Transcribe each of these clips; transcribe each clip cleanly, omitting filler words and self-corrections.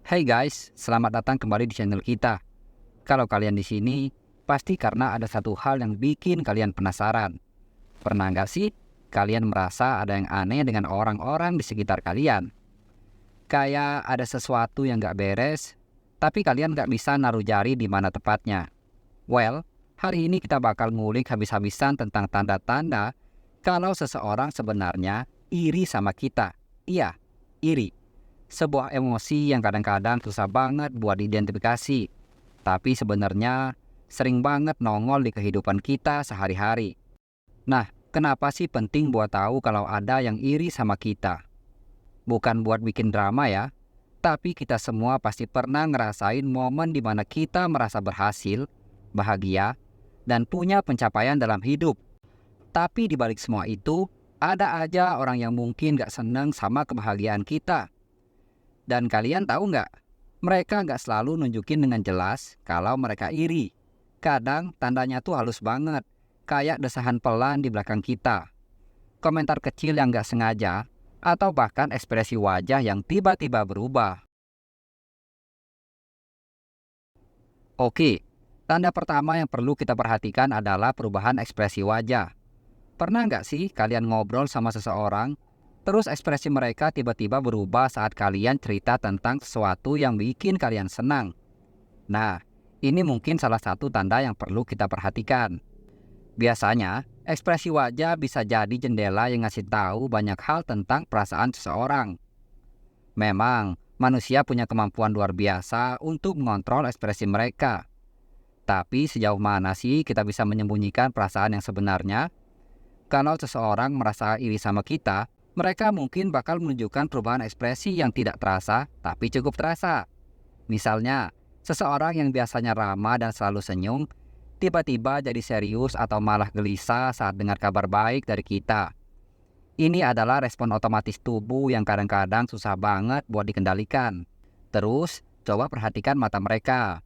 Hey guys, selamat datang kembali di channel kita. Kalau kalian di sini, pasti karena ada satu hal yang bikin kalian penasaran. Pernah nggak sih kalian merasa ada yang aneh dengan orang-orang di sekitar kalian? Kayak ada sesuatu yang nggak beres, tapi kalian nggak bisa naruh jari di mana tepatnya. Well, hari ini kita bakal ngulik habis-habisan tentang tanda-tanda kalau seseorang sebenarnya iri sama kita. Iya, iri. Sebuah emosi yang kadang-kadang susah banget buat diidentifikasi, tapi sebenarnya sering banget nongol di kehidupan kita sehari-hari. Nah, kenapa sih penting buat tahu kalau ada yang iri sama kita? Bukan buat bikin drama ya, tapi kita semua pasti pernah ngerasain momen di mana kita merasa berhasil, bahagia, dan punya pencapaian dalam hidup. Tapi di balik semua itu, ada aja orang yang mungkin gak seneng sama kebahagiaan kita. Dan kalian tahu nggak, mereka nggak selalu nunjukin dengan jelas kalau mereka iri. Kadang tandanya tuh halus banget, kayak desahan pelan di belakang kita. Komentar kecil yang nggak sengaja, atau bahkan ekspresi wajah yang tiba-tiba berubah. Oke, tanda pertama yang perlu kita perhatikan adalah perubahan ekspresi wajah. Pernah nggak sih kalian ngobrol sama seseorang, terus ekspresi mereka tiba-tiba berubah saat kalian cerita tentang sesuatu yang bikin kalian senang? Nah, ini mungkin salah satu tanda yang perlu kita perhatikan. Biasanya, ekspresi wajah bisa jadi jendela yang ngasih tahu banyak hal tentang perasaan seseorang. Memang, manusia punya kemampuan luar biasa untuk mengontrol ekspresi mereka. Tapi sejauh mana sih kita bisa menyembunyikan perasaan yang sebenarnya? Kalau seseorang merasa iri sama kita, mereka mungkin bakal menunjukkan perubahan ekspresi yang tidak terasa, tapi cukup terasa. Misalnya, seseorang yang biasanya ramah dan selalu senyum, tiba-tiba jadi serius atau malah gelisah saat dengar kabar baik dari kita. Ini adalah respon otomatis tubuh yang kadang-kadang susah banget buat dikendalikan. Terus, coba perhatikan mata mereka.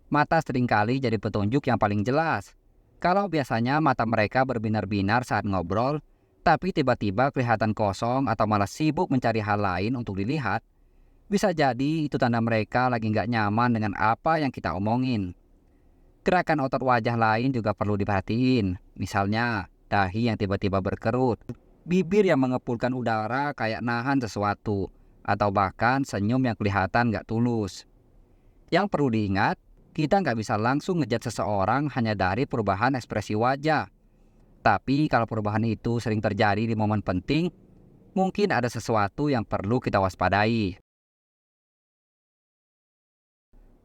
Mata seringkali jadi petunjuk yang paling jelas. Kalau biasanya mata mereka berbinar-binar saat ngobrol, tapi tiba-tiba kelihatan kosong atau malah sibuk mencari hal lain untuk dilihat, bisa jadi itu tanda mereka lagi nggak nyaman dengan apa yang kita omongin. Gerakan otot wajah lain juga perlu diperhatiin. Misalnya, dahi yang tiba-tiba berkerut, bibir yang mengepulkan udara kayak nahan sesuatu, atau bahkan senyum yang kelihatan nggak tulus. Yang perlu diingat, kita nggak bisa langsung ngejat seseorang hanya dari perubahan ekspresi wajah. Tapi kalau perubahan itu sering terjadi di momen penting, mungkin ada sesuatu yang perlu kita waspadai.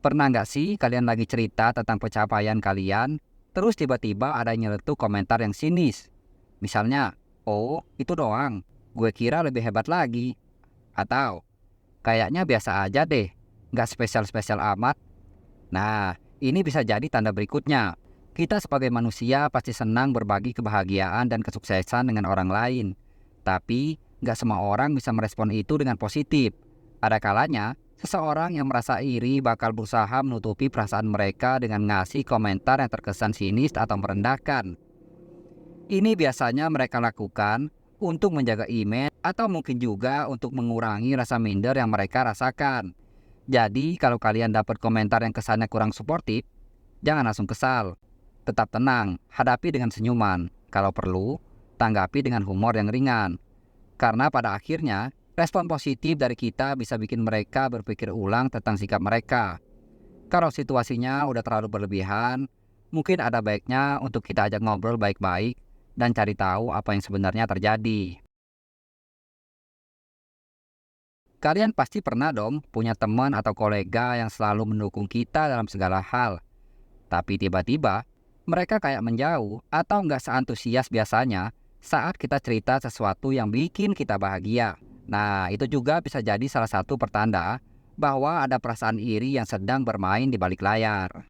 Pernah nggak sih kalian lagi cerita tentang pencapaian kalian, terus tiba-tiba ada yang nyeletuk komentar yang sinis? Misalnya, oh itu doang, gue kira lebih hebat lagi. Atau, kayaknya biasa aja deh, nggak spesial-spesial amat. Nah, ini bisa jadi tanda berikutnya. Kita sebagai manusia pasti senang berbagi kebahagiaan dan kesuksesan dengan orang lain. Tapi, nggak semua orang bisa merespon itu dengan positif. Ada kalanya, seseorang yang merasa iri bakal berusaha menutupi perasaan mereka dengan ngasih komentar yang terkesan sinis atau merendahkan. Ini biasanya mereka lakukan untuk menjaga image atau mungkin juga untuk mengurangi rasa minder yang mereka rasakan. Jadi, kalau kalian dapat komentar yang kesannya kurang suportif, jangan langsung kesal. Tetap tenang, hadapi dengan senyuman. Kalau perlu, tanggapi dengan humor yang ringan. Karena pada akhirnya, respon positif dari kita bisa bikin mereka berpikir ulang tentang sikap mereka. Kalau situasinya udah terlalu berlebihan, mungkin ada baiknya untuk kita ajak ngobrol baik-baik dan cari tahu apa yang sebenarnya terjadi. Kalian pasti pernah dong punya teman atau kolega yang selalu mendukung kita dalam segala hal. Tapi tiba-tiba, mereka kayak menjauh atau nggak seantusias biasanya saat kita cerita sesuatu yang bikin kita bahagia. Nah, itu juga bisa jadi salah satu pertanda bahwa ada perasaan iri yang sedang bermain di balik layar.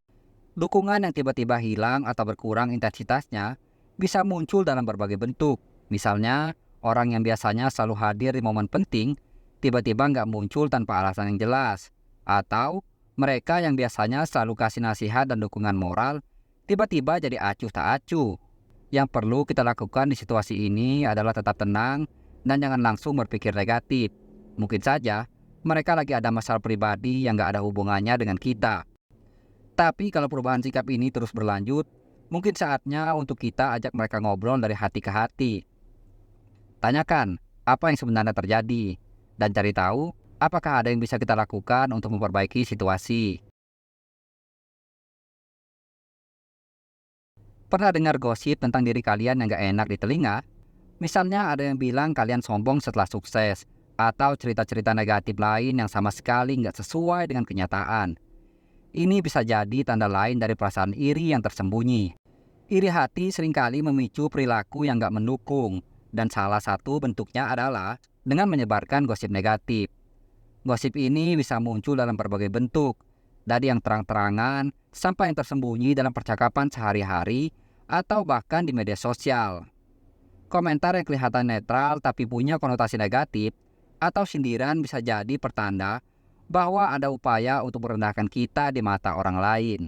Dukungan yang tiba-tiba hilang atau berkurang intensitasnya bisa muncul dalam berbagai bentuk. Misalnya, orang yang biasanya selalu hadir di momen penting, tiba-tiba nggak muncul tanpa alasan yang jelas. Atau, mereka yang biasanya selalu kasih nasihat dan dukungan moral, tiba-tiba jadi acuh tak acuh. Yang perlu kita lakukan di situasi ini adalah tetap tenang dan jangan langsung berpikir negatif. Mungkin saja Mereka lagi ada masalah pribadi yang gak ada hubungannya dengan kita. Tapi kalau perubahan sikap ini terus berlanjut, mungkin saatnya untuk kita ajak mereka ngobrol dari hati ke hati. Tanyakan apa yang sebenarnya terjadi, dan cari tahu apakah ada yang bisa kita lakukan untuk memperbaiki situasi. Pernah dengar gosip tentang diri kalian yang gak enak di telinga? Misalnya ada yang bilang kalian sombong setelah sukses, atau cerita-cerita negatif lain yang sama sekali nggak sesuai dengan kenyataan. Ini bisa jadi tanda lain dari perasaan iri yang tersembunyi. Iri hati seringkali memicu perilaku yang nggak mendukung, dan salah satu bentuknya adalah dengan menyebarkan gosip negatif. Gosip ini bisa muncul dalam berbagai bentuk, dari yang terang-terangan sampai yang tersembunyi dalam percakapan sehari-hari atau bahkan di media sosial. Komentar yang kelihatan netral tapi punya konotasi negatif atau sindiran bisa jadi pertanda bahwa ada upaya untuk merendahkan kita di mata orang lain.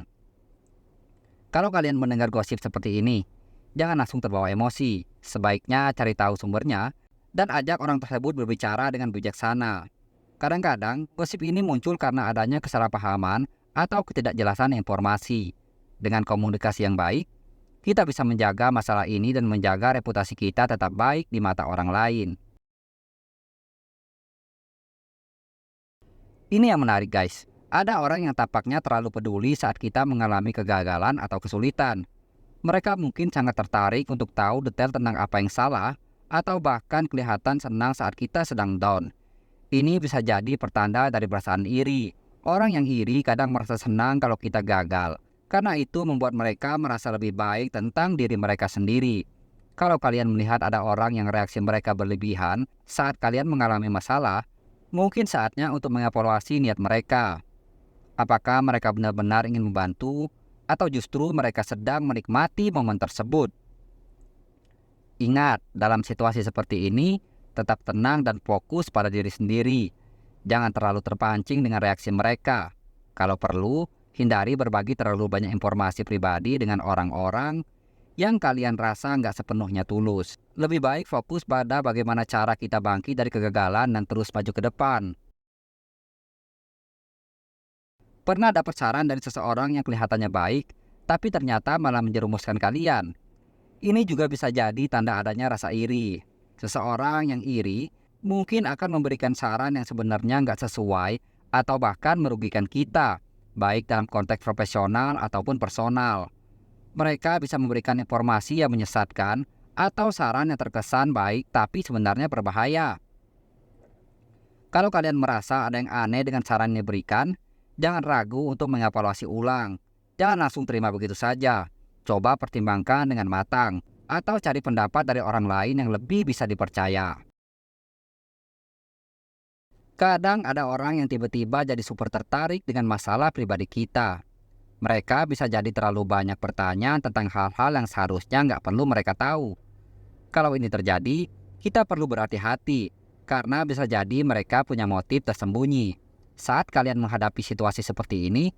Kalau kalian mendengar gosip seperti ini, jangan langsung terbawa emosi. Sebaiknya cari tahu sumbernya dan ajak orang tersebut berbicara dengan bijaksana. Kadang-kadang, gosip ini muncul karena adanya kesalahpahaman atau ketidakjelasan informasi. Dengan komunikasi yang baik, kita bisa menjaga masalah ini dan menjaga reputasi kita tetap baik di mata orang lain. Ini yang menarik guys. Ada orang yang tampaknya terlalu peduli saat kita mengalami kegagalan atau kesulitan. Mereka mungkin sangat tertarik untuk tahu detail tentang apa yang salah atau bahkan kelihatan senang saat kita sedang down. Ini bisa jadi pertanda dari perasaan iri. Orang yang iri kadang merasa senang kalau kita gagal, karena itu membuat mereka merasa lebih baik tentang diri mereka sendiri. Kalau kalian melihat ada orang yang reaksi mereka berlebihan saat kalian mengalami masalah, mungkin saatnya untuk mengevaluasi niat mereka. Apakah mereka benar-benar ingin membantu, atau justru mereka sedang menikmati momen tersebut? Ingat, dalam situasi seperti ini, tetap tenang dan fokus pada diri sendiri. Jangan terlalu terpancing dengan reaksi mereka. Kalau perlu, hindari berbagi terlalu banyak informasi pribadi dengan orang-orang yang kalian rasa nggak sepenuhnya tulus. Lebih baik fokus pada bagaimana cara kita bangkit dari kegagalan dan terus maju ke depan. Pernah dapat saran dari seseorang yang kelihatannya baik, tapi ternyata malah menjerumuskan kalian? Ini juga bisa jadi tanda adanya rasa iri. Seseorang yang iri mungkin akan memberikan saran yang sebenarnya nggak sesuai atau bahkan merugikan kita, baik dalam konteks profesional ataupun personal. Mereka bisa memberikan informasi yang menyesatkan atau saran yang terkesan baik tapi sebenarnya berbahaya. Kalau kalian merasa ada yang aneh dengan saran yang diberikan, jangan ragu untuk mengevaluasi ulang. Jangan langsung terima begitu saja. Coba pertimbangkan dengan matang atau cari pendapat dari orang lain yang lebih bisa dipercaya. Kadang ada orang yang tiba-tiba jadi super tertarik dengan masalah pribadi kita. Mereka bisa jadi terlalu banyak bertanya tentang hal-hal yang seharusnya nggak perlu mereka tahu. Kalau ini terjadi, kita perlu berhati-hati karena bisa jadi mereka punya motif tersembunyi. Saat kalian menghadapi situasi seperti ini,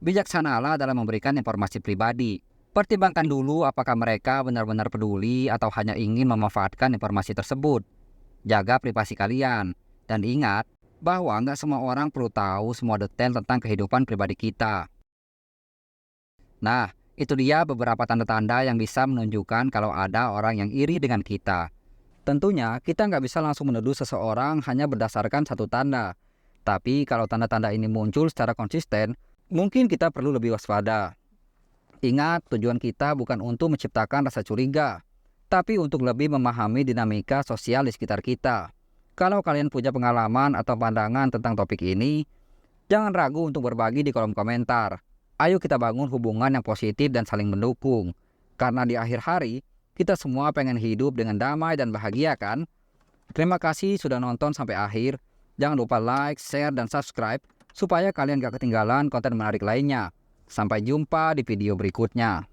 bijaksanalah dalam memberikan informasi pribadi. Pertimbangkan dulu apakah mereka benar-benar peduli atau hanya ingin memanfaatkan informasi tersebut. Jaga privasi kalian, dan ingat bahwa nggak semua orang perlu tahu semua detail tentang kehidupan pribadi kita. Nah, itu dia beberapa tanda-tanda yang bisa menunjukkan kalau ada orang yang iri dengan kita. Tentunya, kita nggak bisa langsung menuduh seseorang hanya berdasarkan satu tanda. Tapi kalau tanda-tanda ini muncul secara konsisten, mungkin kita perlu lebih waspada. Ingat, tujuan kita bukan untuk menciptakan rasa curiga, tapi untuk lebih memahami dinamika sosial di sekitar kita. Kalau kalian punya pengalaman atau pandangan tentang topik ini, jangan ragu untuk berbagi di kolom komentar. Ayo kita bangun hubungan yang positif dan saling mendukung. Karena di akhir hari, kita semua pengen hidup dengan damai dan bahagia kan? Terima kasih sudah nonton sampai akhir. Jangan lupa like, share, dan subscribe supaya kalian gak ketinggalan konten menarik lainnya. Sampai jumpa di video berikutnya.